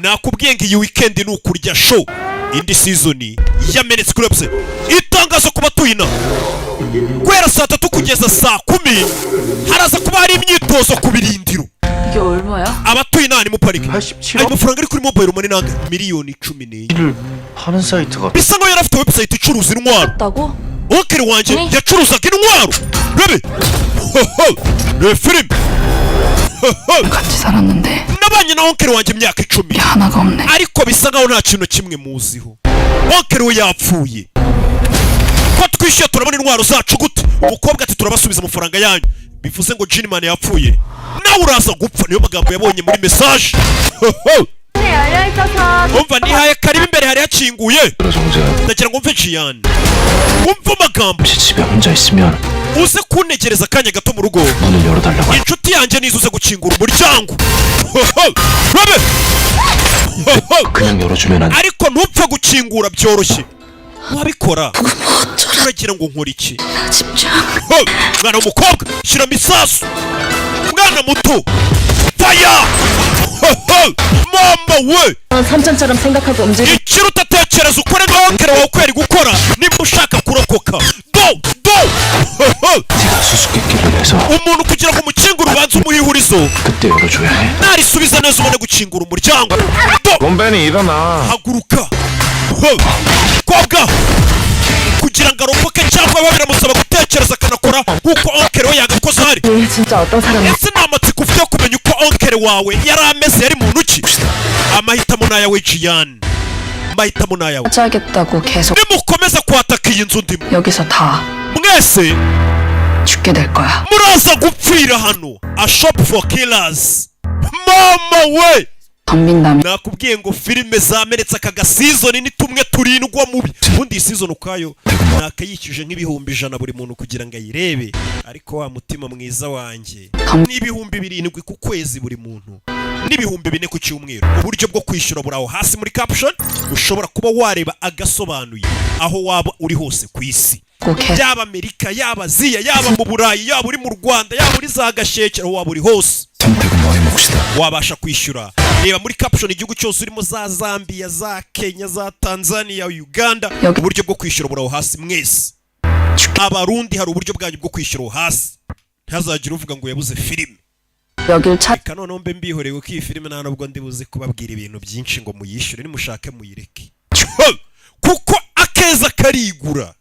nakubwiye ngo iyi weekend ni ukurya show indi season yamenetse kuri website itangazo ku batuye ina guhera saa 3 kugeza saa 10 haraza kuba hari imyitozo ku birindiro. 이게 얼마야? abatuye ina ni mu parike 87억 ayo mafaranga ari kuri mobile money nanga miliyoni 14 를 하는 사이트가 bisa nkaho yari afite website icuruza intwaro. 했다고? okere wanjye yacuruzaga intwaro rebe ne film 같이 살았는데 nabanye na okere wanjye imyaka 10 하나가 없네. ariko bisa nkaho nta kintu kimwe muziho. okere we yapfuye ko twishyuye turabona intwaro zacu gute umukobwa ati turabasubiza amafaranga yanyu bivuze ngo Jinman yapfuye nawe uraza gupfa niyo magambo yabonye muri message. umva nihaye karibu imbere hari hakinguye ndagira ngo mve Jian umva amagambo 집에 혼자 있으면 uze kuntegereza akanya gato mu rugo 문을 열어달라고 inshuti yanjye nizo uze gukingura umuryango. 그냥 열어주면 안 돼. ariko ntupfe gukingura byoroshye wabikora uragira ngo nkora iki? 집중. mwana w'umukobwa shyiramo isasu mwana muto faya mama we 삼촌처럼 생각하고 움직이. ikiruta tekereza ukore nka okere wawe kweri gukora nimba ushaka kurokoka do 네가 수수께끼를 내서 umuntu kugira ngo umukingure ubanze umuhihurizo 그때 열어줘야 해. narisubiza neza ubone gukingura umuryango. 롬벤이 일어나. haguruka kobwa kugira ngo arokoke cyangwa biba biramusaba gutekereza akanakora nk'uko okere we yagakoze ahari. 진짜 어떤 사람이 ese ni amatsiko ufite yo kumenya uko okere wawe yari ameze yari muntu ki? amahitamo ni ayawe Jian, amahitamo ni ayawe. 짜겠다고 계속 nimukomeza kwataka iyi nzu ndimo 여기서 다 mwese 죽게 될 거야. muraza gupfira hano. a shop for killers mama we 덤빈다면 nakubwiye ngo filime zamenetse aka gasizoni ni tumwe turindwa mubi. ubundi iyi season ukayo nakayikije nk'ibihumbi 100 buri muntu kugira ngo ayirebe, ariko wa mutima mwiza wanjye n'ibihumbi 7 ku kwezi buri muntu n'ibihumbi 4 ku cyumweru. uburyo bwo kwishyura buraho hasi muri caption ushobora kuba wareba agasobanuye aho waba uri hose ku isi, yaba Amerika yaba Aziya yaba mu Burayi yaba uri mu Rwanda yaba uri za Gasheke aho waba uri hose 선택은 너의 몫이다. wabasha kwishyura. reba muri caption igihugu cyose urimo za Zambia za Kenya za Tanzania Uganda uburyo bwo kwishyura buraho hasi mwese. abarundi hari uburyo bwanyu bwo kwishyura hasi ntazagira uvuga ngo yabuze filime. 여길 찾 reka noneho mbe mbihoreye ko iyi filime nta nubwo ndibuze kubabwira ibintu byinshi ngo muyishyure nimushake muyireke kuko akeza karigura.